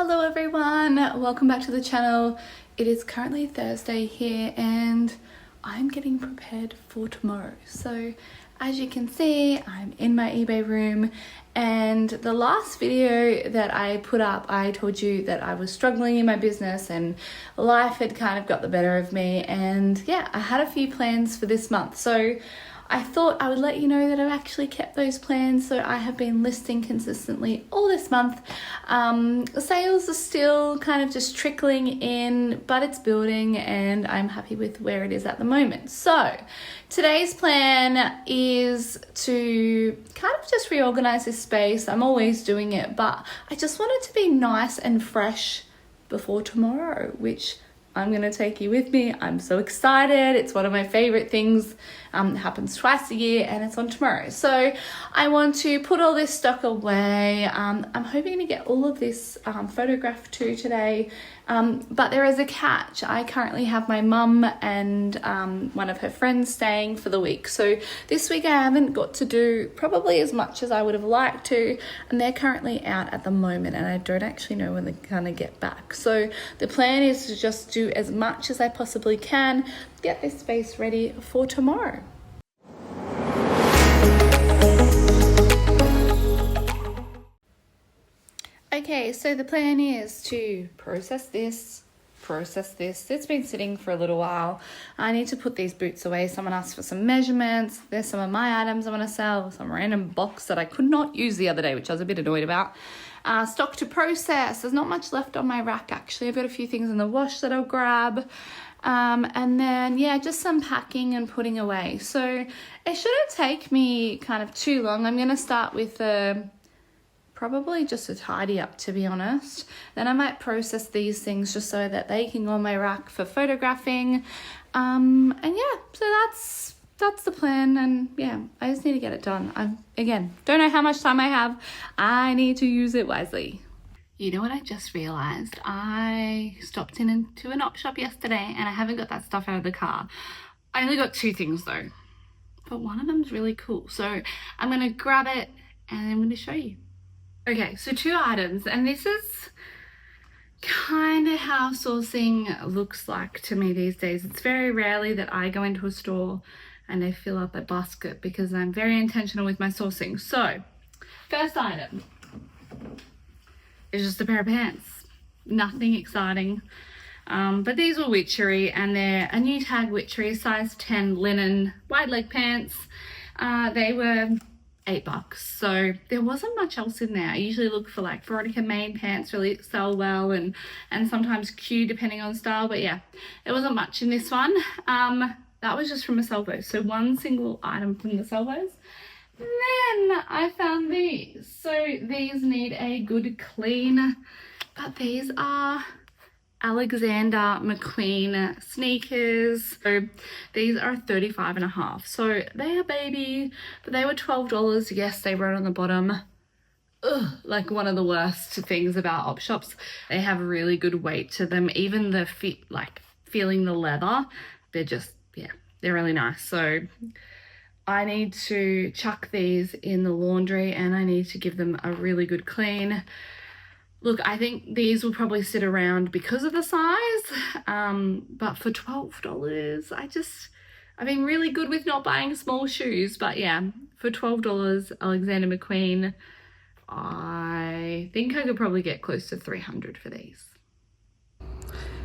Hello everyone, welcome back to the channel. It is currently Thursday here and I'm getting prepared for tomorrow. So as you can see, I'm in my eBay room, and the last video that I put up, I told you that I was struggling in my business and life had kind of got the better of me, and yeah, I had a few plans for this month. So I thought I would let you know that I've actually kept those plans. So I have been listing consistently all this month. Sales are still kind of just trickling in, but it's building and I'm happy with where it is at the moment. So today's plan is to kind of just reorganize this space. I'm always doing it, but I just want it to be nice and fresh before tomorrow, which I'm going to take you with me. I'm so excited. It's one of my favorite things. It happens twice a year and it's on tomorrow. So I want to put all this stock away. I'm hoping to get all of this photographed too today. But there is a catch. I currently have my mum and one of her friends staying for the week. So this week I haven't got to do probably as much as I would have liked to. And they're currently out at the moment and I don't actually know when they're going to get back. So the plan is to just do as much as I possibly can, get this space ready for tomorrow. Okay, so the plan is to process this. It's been sitting for a little while. I need to put these boots away. Someone asked for some measurements. There's some of my items I want to sell, some random box that I could not use the other day, which I was a bit annoyed about. Stock to process. There's not much left on my rack actually. I've got a few things in the wash that I'll grab. And then yeah, just some packing and putting away. So it shouldn't take me kind of too long. I'm going to start with probably just a tidy up, to be honest. Then I might process these things just so that they can go on my rack for photographing. And yeah, so that's the plan. And yeah, I just need to get it done. Again, don't know how much time I have. I need to use it wisely. You know what I just realized? I stopped into an op shop yesterday and I haven't got that stuff out of the car. I only got two things though, but one of them's really cool. So I'm going to grab it and I'm going to show you. Okay, so two items, and this is kind of how sourcing looks like to me these days. It's very rarely that I go into a store and I fill up a basket because I'm very intentional with my sourcing. So, first item is just a pair of pants. Nothing exciting. But these were Witchery, and they're a new tag Witchery, size 10 linen wide leg pants. They were $8, so there wasn't much else in there. I usually look for like Veronica Main pants, really sell well, and sometimes Q depending on style, but yeah, there wasn't much in this one. That was just from a Salvo, so one single item from the Salvos. Then I found these. So these need a good clean, but these are Alexander McQueen sneakers. So these are 35.5. So they are baby, but they were $12. Yes, they wrote on the bottom, like one of the worst things about op shops. They have really good weight to them. Even the fit, like feeling the leather, they're just, yeah, they're really nice. So I need to chuck these in the laundry and I need to give them a really good clean. Look, I think these will probably sit around because of the size, but for $12, I've been really good with not buying small shoes, but yeah, for $12, Alexander McQueen, I think I could probably get close to $300 for these.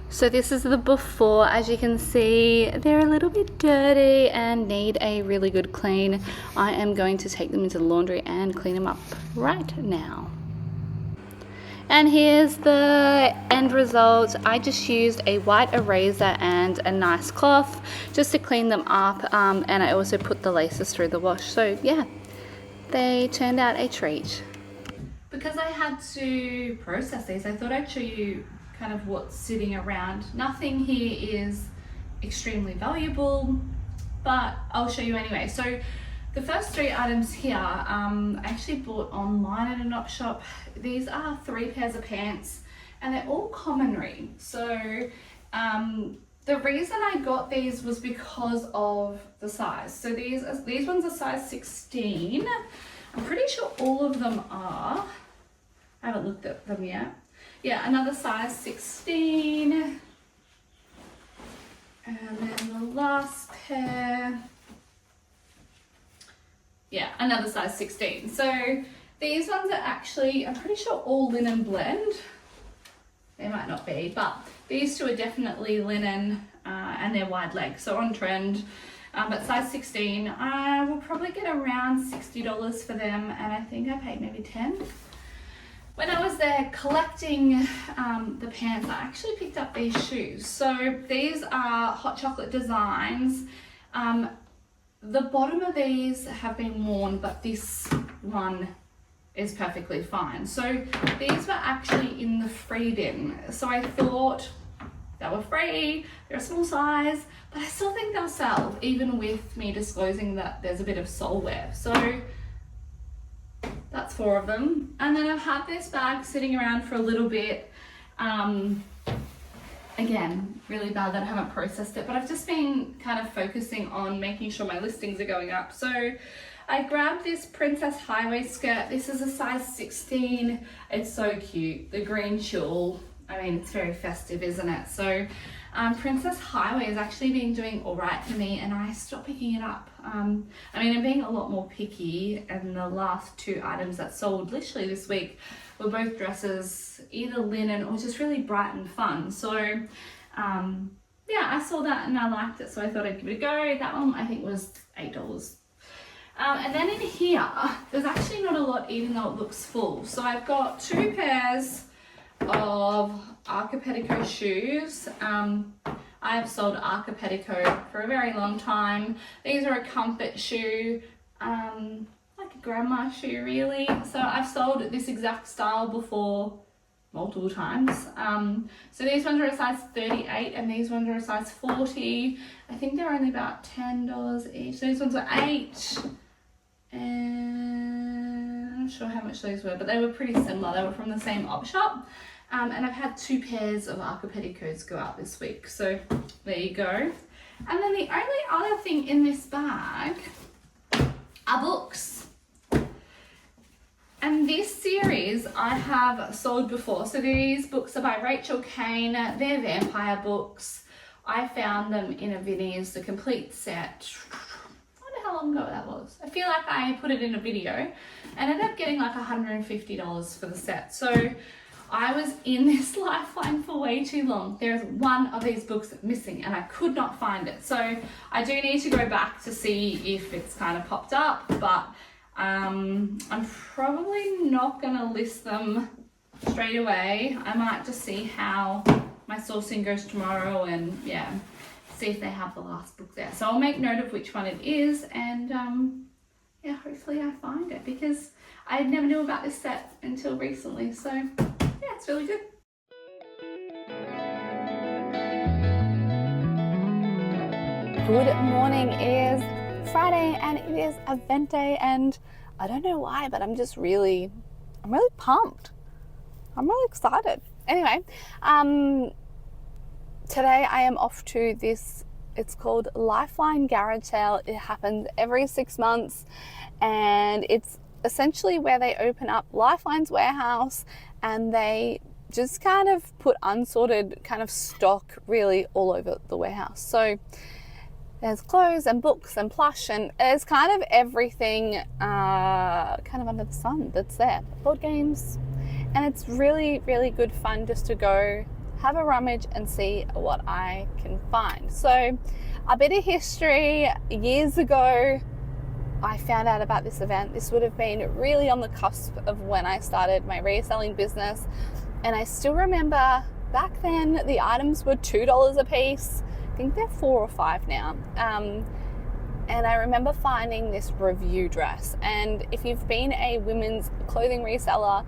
So this is the before. As you can see, they're a little bit dirty and need a really good clean. I am going to take them into the laundry and clean them up right now. And here's the end result. I just used a white eraser and a nice cloth just to clean them up, and I also put the laces through the wash. So yeah, they turned out a treat. Because I had to process these, I thought I'd show you kind of what's sitting around. Nothing here is extremely valuable, but I'll show you anyway. So the first three items here, I actually bought online at an op shop. These are 3 pairs of pants and they're all commonry. So the reason I got these was because of the size. So these ones are size 16. I'm pretty sure all of them are. I haven't looked at them yet. Yeah, another size 16. And then the last pair, yeah, another size 16. So these ones are actually, I'm pretty sure, all linen blend. They might not be, but these two are definitely linen and they're wide leg, so on trend. But size 16, I will probably get around $60 for them, and I think I paid maybe 10. When I was there collecting the pants, I actually picked up these shoes. So these are hot chocolate designs. The bottom of these have been worn, but this one is perfectly fine. So these were actually in the free bin. So I thought they were free, they're a small size, but I still think they'll sell, even with me disclosing that there's a bit of sole wear. So that's 4 of them. And then I've had this bag sitting around for a little bit. Again, really bad that I haven't processed it, but I've just been kind of focusing on making sure my listings are going up. So I grabbed this Princess Highway skirt. This is a size 16. It's so cute. The green tulle. I mean, it's very festive, isn't it? So Princess Highway has actually been doing all right for me, and I stopped picking it up. I mean, I'm being a lot more picky, and the last 2 items that sold literally this week were both dresses, either linen or just really bright and fun. So yeah, I saw that and I liked it, so I thought I'd give it a go. That one I think was $8. And then in here, there's actually not a lot, even though it looks full. So I've got 2 pairs of Arca Petticoat shoes. I have sold Arca Petticoat for a very long time. These are a comfort shoe, like a grandma shoe really. So I've sold this exact style before multiple times. So these ones are a size 38 and these ones are a size 40. I think they're only about $10 each. So these ones are $8. And I'm not sure how much those were, but they were pretty similar. They were from the same op shop. And I've had 2 pairs of Arca Petticoats go out this week. So there you go. And then the only other thing in this bag are books. And this series I have sold before. So these books are by Rachel Kane. They're vampire books. I found them in a Vinnie's, the complete set. How long ago that was. I feel like I put it in a video and ended up getting like $150 for the set. So I was in this lifeline for way too long. There's one of these books missing and I could not find it. So I do need to go back to see if it's kind of popped up, but I'm probably not gonna list them straight away. I might just see how my sourcing goes tomorrow and yeah, see if they have the last book there. So I'll make note of which one it is and yeah, hopefully I find it because I never knew about this set until recently. So yeah, it's really good. Good morning. It is Friday and it is event day and I don't know why, but I'm really pumped. I'm really excited. Anyway, today I am off to this, it's called Lifeline Garage Sale. It happens every 6 months and it's essentially where they open up Lifeline's warehouse and they just kind of put unsorted kind of stock really all over the warehouse. So there's clothes and books and plush and there's kind of everything kind of under the sun that's there. Board games, and it's really, really good fun just to go have a rummage and see what I can find. So a bit of history. Years ago, I found out about this event. This would have been really on the cusp of when I started my reselling business. And I still remember back then the items were $2 a piece. I think they're $4 or $5 now. And I remember finding this review dress. And if you've been a women's clothing reseller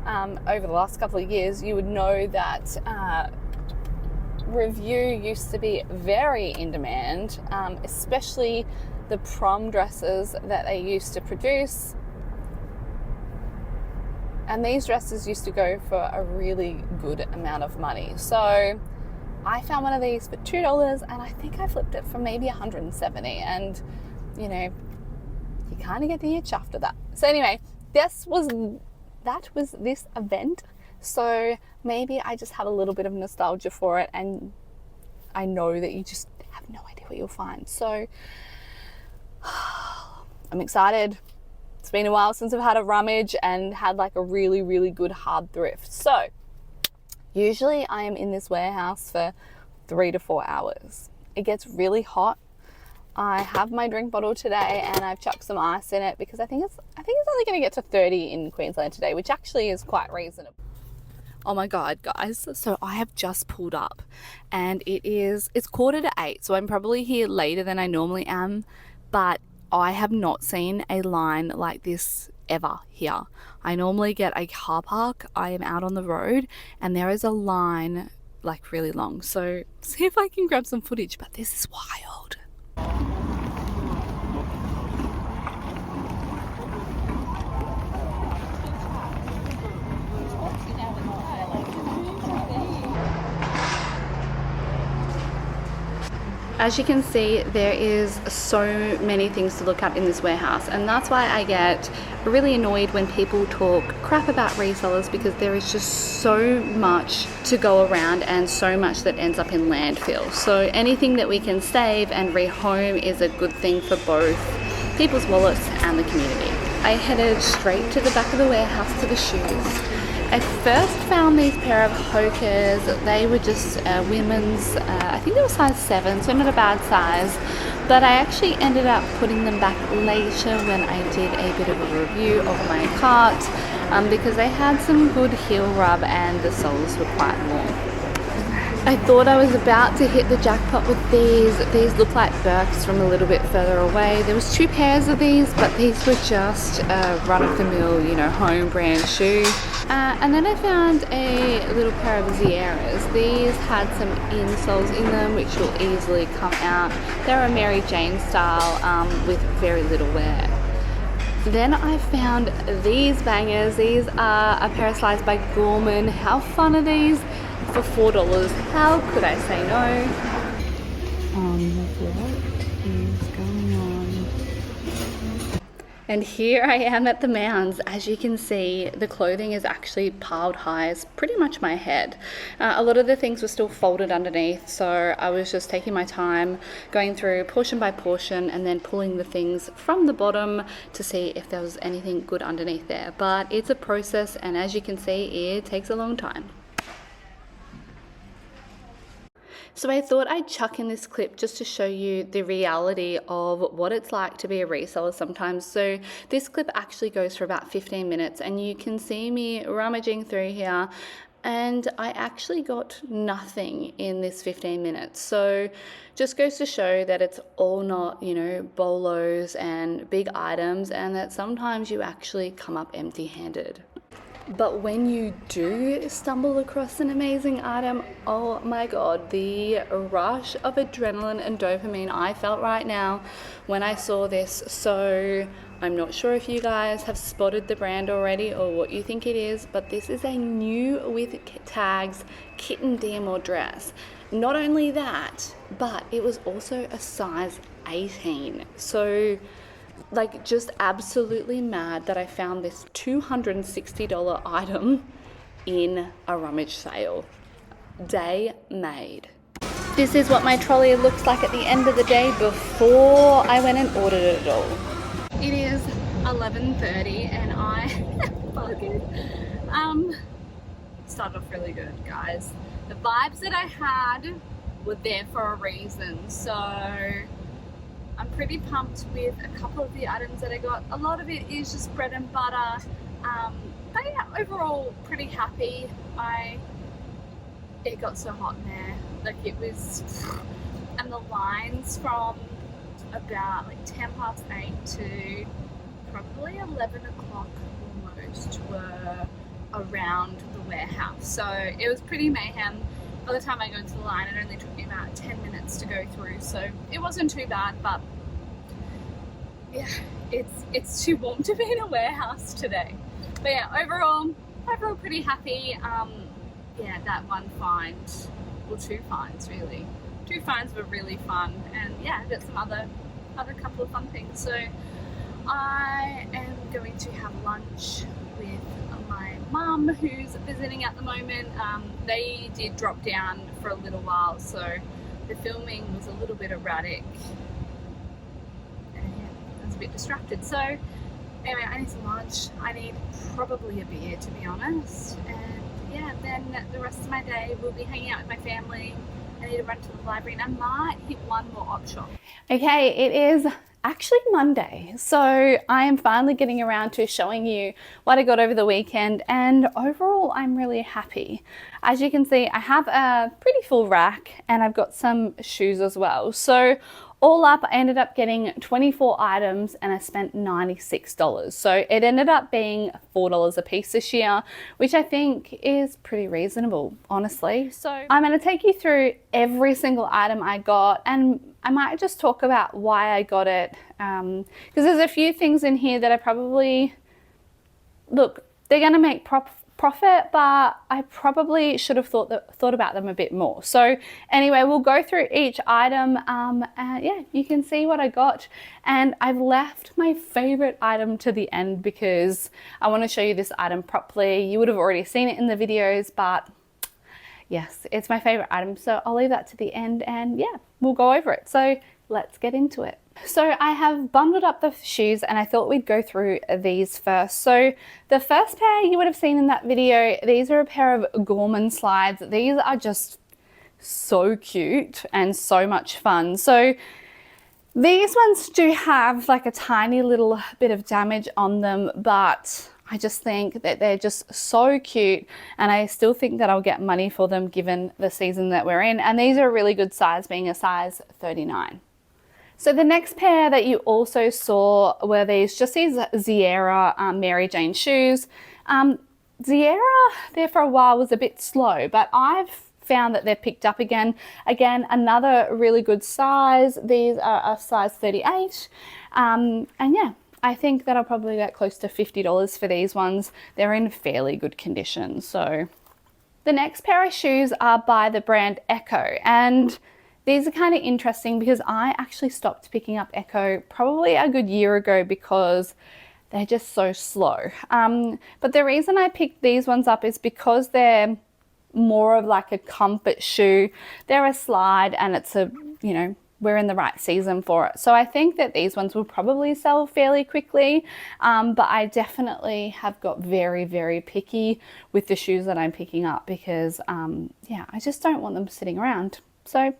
over the last couple of years, you would know that review used to be very in demand, especially the prom dresses that they used to produce. And these dresses used to go for a really good amount of money. So I found one of these for $2 and I think I flipped it for maybe $170. And you know, you kind of get the itch after that. So anyway, that was this event. So maybe I just have a little bit of nostalgia for it, and I know that you just have no idea what you'll find. So I'm excited. It's been a while since I've had a rummage and had like a really, really good hard thrift. So usually I am in this warehouse for 3 to 4 hours. It gets really hot. I have my drink bottle today and I've chucked some ice in it because I think it's only going to get to 30 in Queensland today, which actually is quite reasonable. Oh my God, guys. So I have just pulled up and it's 7:45. So I'm probably here later than I normally am, but I have not seen a line like this ever here. I normally get a car park. I am out on the road and there is a line like really long. So see if I can grab some footage, but this is wild. As you can see, there is so many things to look at in this warehouse, and that's why I get really annoyed when people talk crap about resellers, because there is just so much to go around and so much that ends up in landfill. So anything that we can save and rehome is a good thing for both people's wallets and the community. I headed straight to the back of the warehouse to the shoes. I first found these pair of Hokers. They were just women's, I think they were size 7, so not a bad size, but I actually ended up putting them back later when I did a bit of a review of my cart, because they had some good heel rub and the soles were quite warm. I thought I was about to hit the jackpot with these. These look like Birks from a little bit further away. There was 2 pairs of these, but these were just a run-of-the-mill, home brand shoe. And then I found a little pair of Zieras. These had some insoles in them, which will easily come out. They're a Mary Jane style with very little wear. Then I found these bangers. These are a pair of slides by Gorman. How fun are these? For $4. How could I say no? What is going on? And here I am at the Mounds. As you can see, the clothing is actually piled high as pretty much my head. A lot of the things were still folded underneath, so I was just taking my time going through portion by portion and then pulling the things from the bottom to see if there was anything good underneath there. But it's a process, and as you can see, it takes a long time. So I thought I'd chuck in this clip just to show you the reality of what it's like to be a reseller sometimes. So this clip actually goes for about 15 minutes and you can see me rummaging through here, and I actually got nothing in this 15 minutes. So just goes to show that it's all not, bolos and big items, and that sometimes you actually come up empty-handed. But when you do stumble across an amazing item, oh my God, the rush of adrenaline and dopamine I felt right now when I saw this. So I'm not sure if you guys have spotted the brand already or what you think it is, but this is a new with tags kitten Dearmore dress. Not only that, but it was also a size 18. So just absolutely mad that I found this $260 item in a rummage sale. Day made. This is what my trolley looks like at the end of the day before I went and ordered it all. It is 11:30 and I started off really good, guys. The vibes that I had were there for a reason, so I'm pretty pumped with a couple of the items that I got. A lot of it is just bread and butter, but yeah, overall pretty happy. It got so hot in there, it was, and the lines from about 8 to probably 11 o'clock almost were around the warehouse, so it was pretty mayhem. By the time I go into the line, it only took me about 10 minutes to go through, so it wasn't too bad, but yeah, it's too warm to be in a warehouse today. But yeah, overall pretty happy. Yeah, that one find, well, 2 finds really. 2 finds were really fun, and yeah, I got some other couple of fun things. So I am going to have lunch with my mum who's visiting at the moment. They did drop down for a little while, so the filming was a little bit erratic and yeah, I was a bit distracted. So anyway, I need some lunch. I need probably a beer, to be honest, and yeah, then the rest of my day will be hanging out with my family. I need to run to the library and I might hit one more op shop. Okay, it is actually Monday, so I am finally getting around to showing you what I got over the weekend, and overall I'm really happy. As you can see, I have a pretty full rack and I've got some shoes as well. So all up, I ended up getting 24 items and I spent $96. So it ended up being $4 a piece this year, which I think is pretty reasonable, honestly. So I'm going to take you through every single item I got, and I might just talk about why I got it, because there's a few things in here that I probably, look, they're going to make profit, but I probably should have thought about them a bit more. So anyway, we'll go through each item, and yeah, you can see what I got, and I've left my favorite item to the end because I want to show you this item properly. You would have already seen it in the videos, but yes, it's my favorite item, so I'll leave that to the end and yeah, we'll go over it. So let's get into it. So I have bundled up the shoes and I thought we'd go through these first. So the first pair you would have seen in that video, these are a pair of Gorman slides. These are just so cute and so much fun. So these ones do have like a tiny little bit of damage on them, but I just think that they're just so cute, and I still think that I'll get money for them given the season that we're in. And these are a really good size, being a size 39. So the next pair that you also saw were these Ziera Mary Jane shoes. Ziera there for a while was a bit slow, but I've found that they're picked up again. Again, another really good size. These are a size 38. And yeah, I think that I'll probably get close to $50 for these ones. They're in fairly good condition. So the next pair of shoes are by the brand Echo, and these are kind of interesting because I actually stopped picking up Echo probably a good year ago because they're just so slow. But the reason I picked these ones up is because they're more of like a comfort shoe. They're a slide and it's a, you know, we're in the right season for it. So I think that these ones will probably sell fairly quickly, but I definitely have got very, very picky with the shoes that I'm picking up because yeah, I just don't want them sitting around. So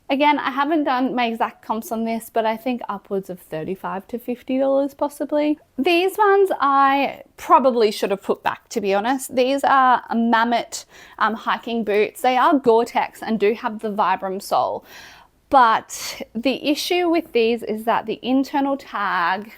again, I haven't done my exact comps on this, but I think upwards of $35 to $50 possibly. These ones I probably should have put back, to be honest. These are Mammoth hiking boots. They are Gore-Tex and do have the Vibram sole. But the issue with these is that the internal tag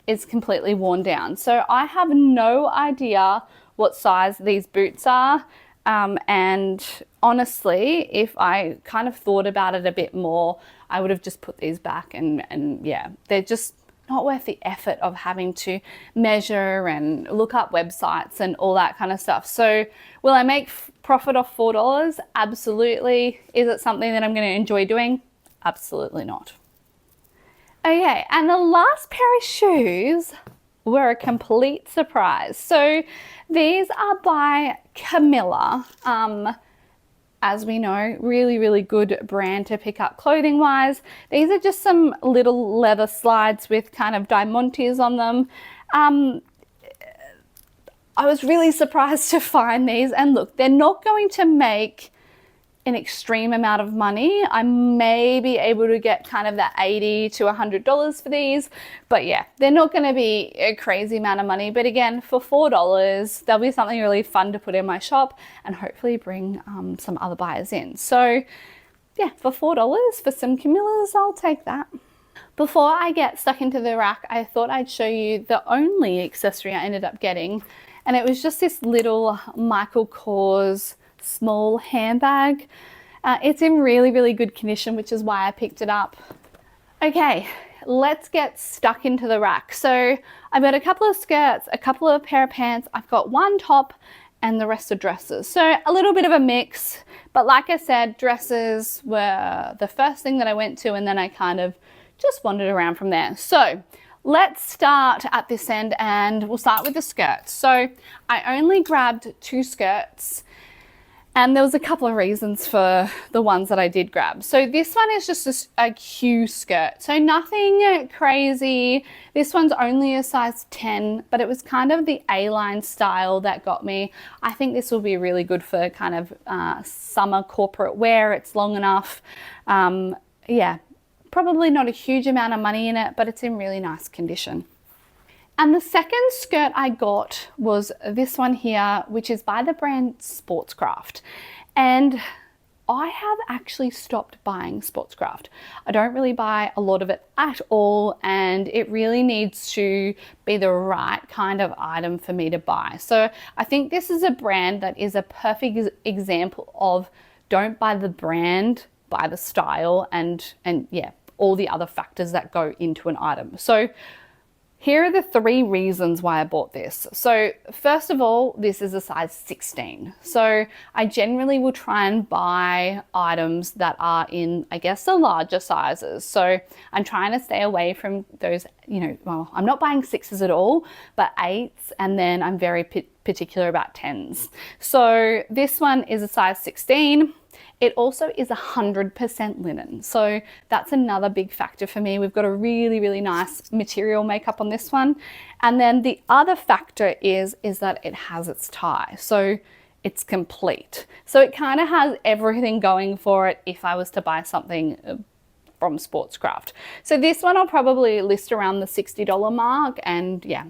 is completely worn down. So I have no idea what size these boots are. And honestly, if I kind of thought about it a bit more, I would have just put these back, and yeah, they're just not worth the effort of having to measure and look up websites and all that kind of stuff. So will I make profit off $4? Absolutely. Is it something that I'm going to enjoy doing? Absolutely not. Okay, and the last pair of shoes were a complete surprise. So these are by Camilla. As we know, really, really good brand to pick up clothing wise. These are just some little leather slides with kind of diamantes on them. I was really surprised to find these, and look, they're not going to make an extreme amount of money. I may be able to get kind of that $80 to $100 for these, but yeah, they're not going to be a crazy amount of money. But again, for $4, there'll be something really fun to put in my shop and hopefully bring some other buyers in. So yeah, for $4 for some Camillas, I'll take that. Before I get stuck into the rack, I thought I'd show you the only accessory I ended up getting, and it was just this little Michael Kors small handbag. It's in really, really good condition, which is why I picked it up. Okay, let's get stuck into the rack. So I've got a couple of skirts, a couple of pair of pants, I've got one top, and the rest are dresses. So a little bit of a mix, but like I said, dresses were the first thing that I went to, and then I kind of just wandered around from there. So Let's start at this end and we'll start with the skirts. So I only grabbed 2 skirts and there was a couple of reasons for the ones that I did grab. So this one is just a Q skirt. So nothing crazy. This one's only a size 10, but it was kind of the A-line style that got me. I think this will be really good for kind of summer corporate wear. It's long enough. Yeah, probably not a huge amount of money in it, but it's in really nice condition. And the second skirt I got was this one here, which is by the brand Sportscraft. And I have actually stopped buying Sportscraft. I don't really buy a lot of it at all, and it really needs to be the right kind of item for me to buy. So I think this is a brand that is a perfect example of don't buy the brand, buy the style, and yeah, all the other factors that go into an item. So here are the 3 reasons why I bought this. So first of all, this is a size 16. So I generally will try and buy items that are in, I guess, the larger sizes. So I'm trying to stay away from those, well, I'm not buying 6s at all, but 8s, and then I'm very particular about 10s. So this one is a size 16. It also is 100% linen. So that's another big factor for me. We've got a really, really nice material makeup on this one. And then the other factor is that it has its tie. So it's complete. So it kind of has everything going for it if I was to buy something from Sportscraft. So this one I'll probably list around the $60 mark, and yeah,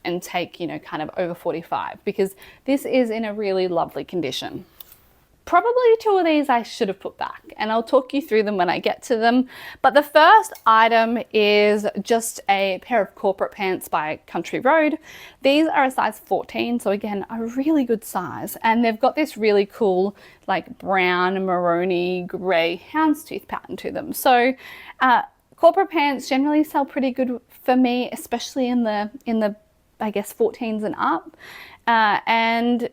and take, kind of over 45, because this is in a really lovely condition. Probably 2 of these I should have put back, and I'll talk you through them when I get to them. But the first item is just a pair of corporate pants by Country Road. These are a size 14, so again, a really good size. And they've got this really cool, like brown, maroony, grey houndstooth pattern to them. So corporate pants generally sell pretty good for me, especially in the I guess 14s and up. And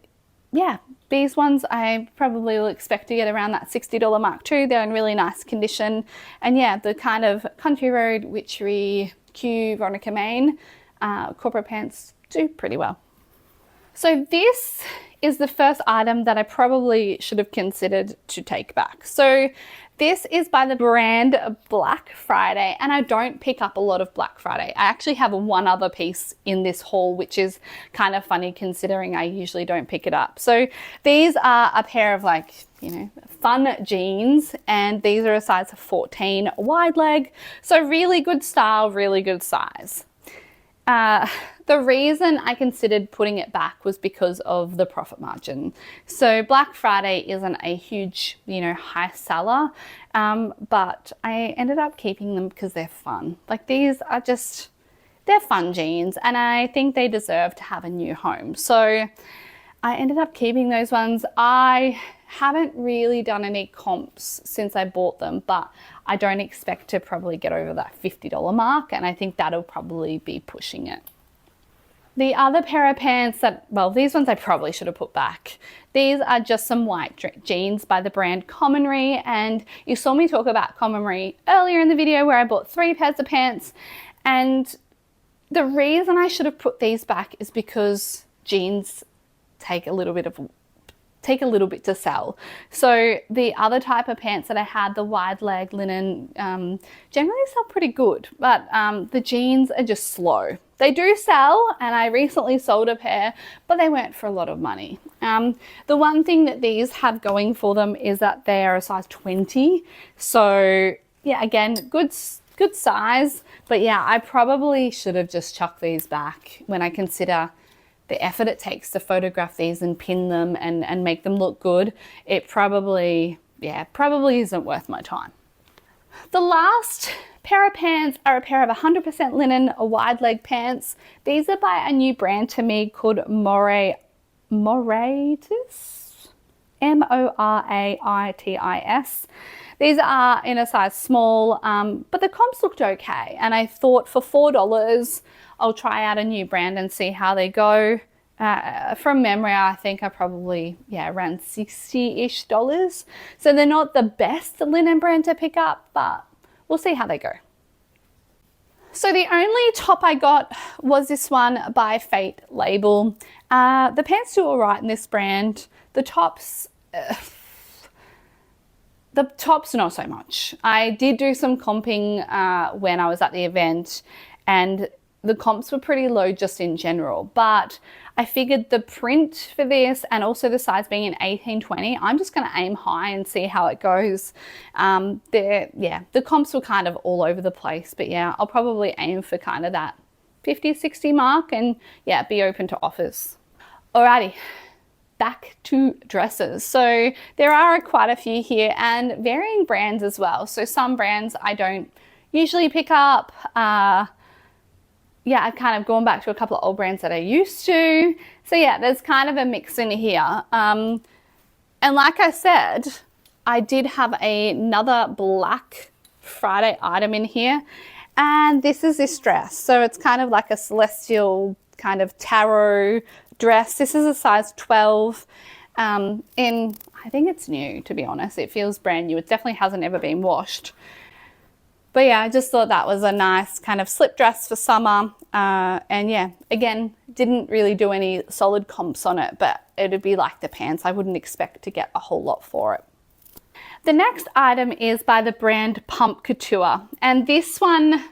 yeah, these ones I probably will expect to get around that $60 mark too. They're in really nice condition. And yeah, the kind of Country Road, Witchery, Q, Veronica Main corporate pants do pretty well. So this is the first item that I probably should have considered to take back. So this is by the brand Black Friday, and I don't pick up a lot of Black Friday. I actually have one other piece in this haul, which is kind of funny considering I usually don't pick it up. So these are a pair of fun jeans, and these are a size 14 wide leg. So really good style, really good size. The reason I considered putting it back was because of the profit margin. So Black Friday isn't a huge, high seller, but I ended up keeping them because they're fun. Like these are they're fun jeans, and I think they deserve to have a new home. So I ended up keeping those ones. I haven't really done any comps since I bought them, but I don't expect to probably get over that $50 mark, and I think that'll probably be pushing it. The other pair of pants these ones I probably should have put back. These are just some white jeans by the brand Commonry, and you saw me talk about Commonry earlier in the video where I bought 3 pairs of pants, and the reason I should have put these back is because jeans take a little bit to sell. So the other type of pants that I had, the wide leg linen, generally sell pretty good, but the jeans are just slow. They do sell, and I recently sold a pair, but they weren't for a lot of money. The one thing that these have going for them is that they are a size 20. So yeah, again, good size, but yeah, I probably should have just chucked these back when I consider the effort it takes to photograph these and pin them and make them look good. It probably isn't worth my time. The last pair of pants are a pair of 100% linen wide leg pants. These are by a new brand to me called Moraitis. Moraitis. These are in a size small, but the comps looked okay. And I thought for $4, I'll try out a new brand and see how they go. From memory, I think I probably, around $60-ish. So they're not the best linen brand to pick up, but we'll see how they go. So the only top I got was this one by Fate Label. The pants do all right in this brand. The tops not so much. I did do some comping when I was at the event, and the comps were pretty low just in general, but I figured the print for this and also the size being an 18-20, I'm just going to aim high and see how it goes. The comps were kind of all over the place, but yeah, I'll probably aim for kind of that 50-60 mark and yeah, be open to offers. Alrighty, back to dresses. So there are quite a few here and varying brands as well. So some brands I don't usually pick up. Yeah, I've kind of gone back to a couple of old brands that I used to. So yeah, there's kind of a mix in here. And like I said, I did have another Black Friday item in here. And this is this dress. So it's kind of like a celestial kind of tarot dress. This is a size 12. I think it's new, to be honest. It feels brand new. It definitely hasn't ever been washed. But yeah, I just thought that was a nice kind of slip dress for summer. And yeah, again, didn't really do any solid comps on it, but it'd be like the pants. I wouldn't expect to get a whole lot for it. The next item is by the brand Pump Couture. And this one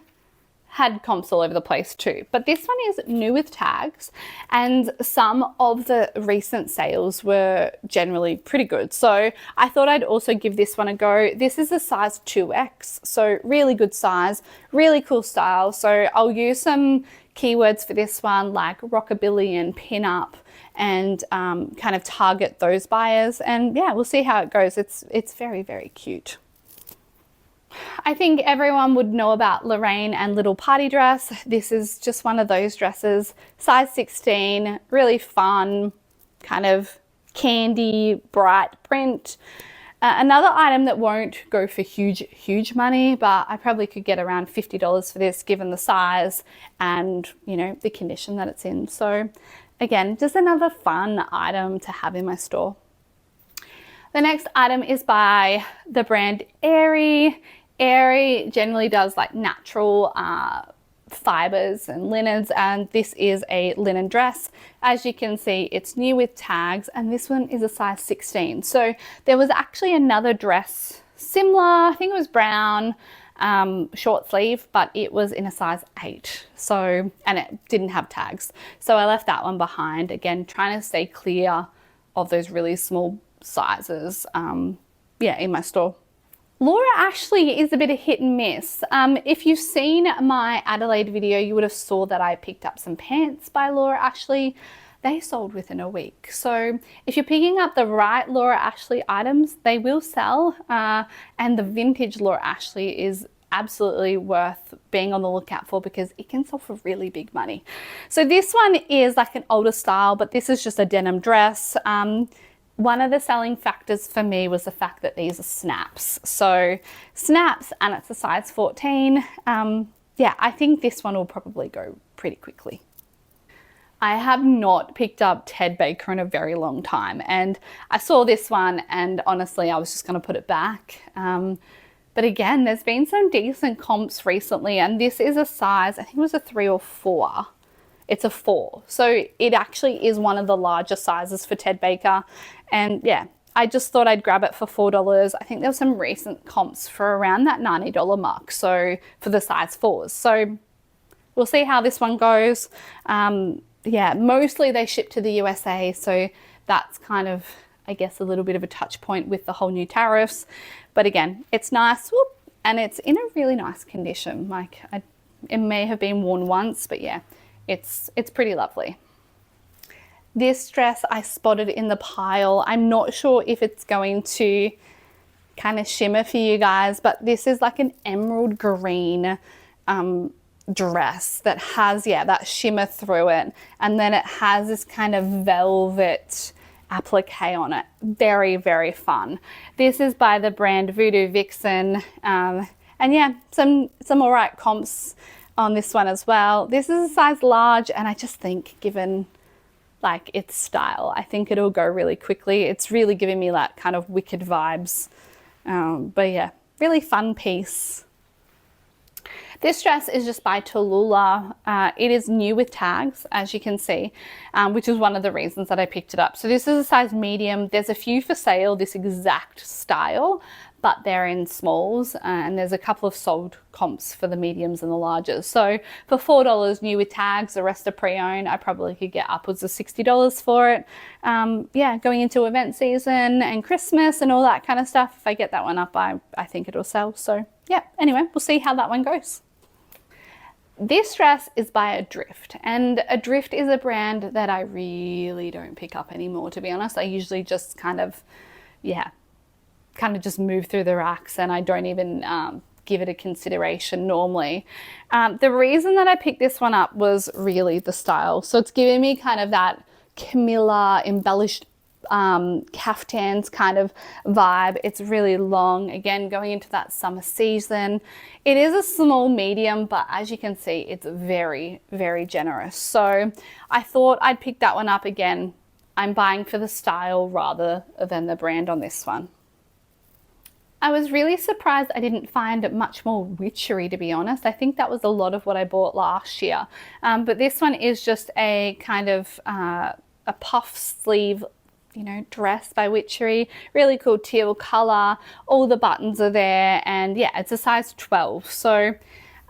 had comps all over the place too, but this one is new with tags, and some of the recent sales were generally pretty good. So I thought I'd also give this one a go. This is a size 2X, so really good size, really cool style. So I'll use some keywords for this one like rockabilly and pin-up and kind of target those buyers, and yeah, we'll see how it goes. It's very, very cute. I think everyone would know about Lorraine and Little Party Dress. This is just one of those dresses, size 16, really fun, kind of candy, bright print. Another item that won't go for huge money, but I probably could get around $50 for this given the size and, you know, the condition that it's in. So again, just another fun item to have in my store. The next item is by the brand Aerie. Aerie generally does like natural fibers and linens, and this is a linen dress. As you can see, it's new with tags, and this one is a size 16. So there was actually another dress similar, I think it was brown, short sleeve, but it was in a size 8. So, and it didn't have tags. So I left that one behind. Again, trying to stay clear of those really small sizes, yeah, in my store. Laura Ashley is a bit of hit and miss. If you've seen my Adelaide video, you would have saw that I picked up some pants by Laura Ashley. They sold within a week. So if you're picking up the right Laura Ashley items, they will sell. And the vintage Laura Ashley is absolutely worth being on the lookout for because it can sell for really big money. So this one is like an older style, but this is just a denim dress. One of the selling factors for me was the fact that these are snaps. So snaps, and it's a size 14. Yeah, I think this one will probably go pretty quickly. I have not picked up Ted Baker in a very long time, and I saw this one and honestly I was just going to put it back. But again, there's been some decent comps recently, and this is a size, I think it was a 3 or 4. It's a 4. So it actually is one of the larger sizes for Ted Baker. And yeah, I just thought I'd grab it for $4. I think there were some recent comps for around that $90 mark. So for the size 4s. So we'll see how this one goes. Yeah, mostly they ship to the USA. So that's kind of, I guess, a little bit of a touch point with the whole new tariffs. But again, it's nice. Whoop, and it's in a really nice condition. Like it may have been worn once, but yeah. It's pretty lovely. This dress I spotted in the pile. I'm not sure if it's going to kind of shimmer for you guys, but this is like an emerald green dress that has, yeah, that shimmer through it. And then it has this kind of velvet applique on it. Very, very fun. This is by the brand Voodoo Vixen. And yeah, some all right comps on this one as well. This is a size large, and I just think given like its style, I think it'll go really quickly. It's really giving me like kind of Wicked vibes. But yeah, really fun piece. This dress is just by Tallulah. It is new with tags, as you can see, which is one of the reasons that I picked it up. So this is a size medium. There's a few for sale, this exact style, but they're in smalls, and there's a couple of sold comps for the mediums and the larges. So for $4 new with tags, the rest are pre-owned, I probably could get upwards of $60 for it. Yeah, going into event season and Christmas and all that kind of stuff, if I get that one up, I think it'll sell. So yeah, anyway, we'll see how that one goes. This dress is by Adrift, and Adrift is a brand that I really don't pick up anymore, to be honest. I usually just kind of just move through the racks, and I don't even give it a consideration normally. The reason that I picked this one up was really the style. So it's giving me kind of that Camilla embellished caftans kind of vibe. It's really long, again going into that summer season. It is a small medium, but as you can see, it's very, very generous. So I thought I'd pick that one up. Again, I'm buying for the style rather than the brand on this one. I was really surprised I didn't find much more witchery, to be honest. I think that was a lot of what I bought last year. But this one is just a kind of a puff sleeve, you know, dress by Witchery. Really cool teal color. All the buttons are there, and yeah, it's a size 12. So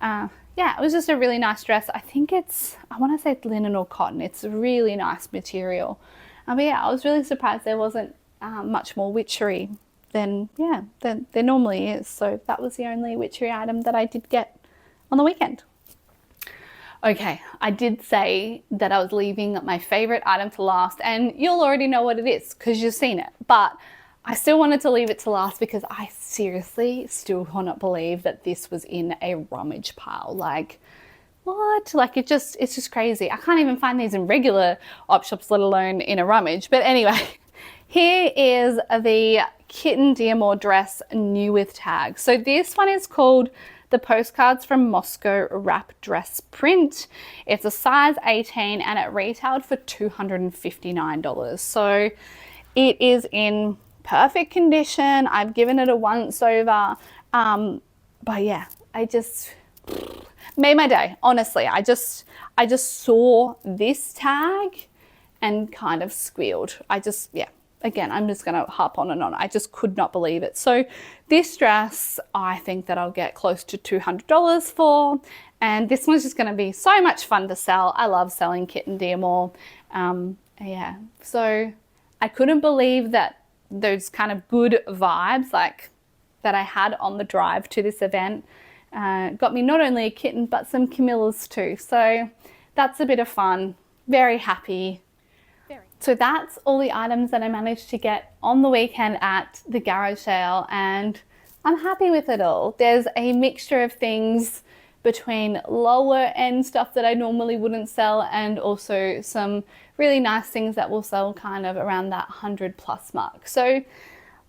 yeah, it was just a really nice dress. I think it's, I want to say it's linen or cotton. It's a really nice material. But yeah, I was really surprised there wasn't much more witchery than there normally is. So that was the only witchery item that I did get on the weekend. Okay, I did say that I was leaving my favorite item to last, and you'll already know what it is because you've seen it, but I still wanted to leave it to last because I seriously still cannot believe that this was in a rummage pile. Like, what? Like, it's just crazy. I can't even find these in regular op shops, let alone in a rummage. But anyway, here is the Kitten Diamore dress new with tags. So this one is called the Postcards from Moscow Wrap Dress Print. It's a size 18 and it retailed for $259. So it is in perfect condition. I've given it a once over. But yeah, I just made my day. Honestly, I just saw this tag and kind of squealed. Again, I'm just going to harp on and on. I just could not believe it. So this dress, I think that I'll get close to $200 for. And this one's just going to be so much fun to sell. I love selling Kitten Diamore. Yeah, so I couldn't believe that those kind of good vibes like that I had on the drive to this event got me not only a kitten, but some Camillas too. So that's a bit of fun. Very happy. So that's all the items that I managed to get on the weekend at the garage sale, and I'm happy with it all. There's a mixture of things between lower end stuff that I normally wouldn't sell and also some really nice things that will sell kind of around that 100+ mark. So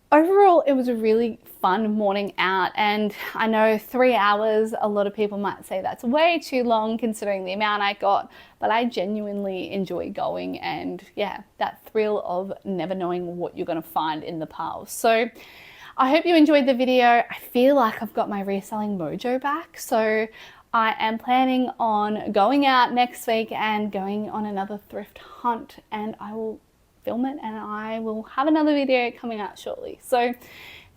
overall, it was a really fun morning out, and I know 3 hours, a lot of people might say that's way too long considering the amount I got, but I genuinely enjoy going, and yeah, that thrill of never knowing what you're going to find in the piles. So I hope you enjoyed the video. I feel like I've got my reselling mojo back, so I am planning on going out next week and going on another thrift hunt, and I will film it and I will have another video coming out shortly. So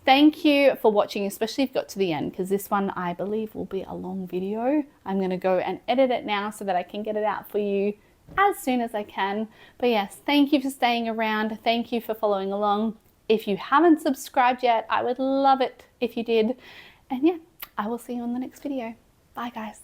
thank you for watching, especially if you got to the end, because this one I believe will be a long video. I'm going to go and edit it now so that I can get it out for you as soon as I can. But yes, thank you for staying around. Thank you for following along. If you haven't subscribed yet, I would love it if you did. And yeah, I will see you on the next video. Bye guys.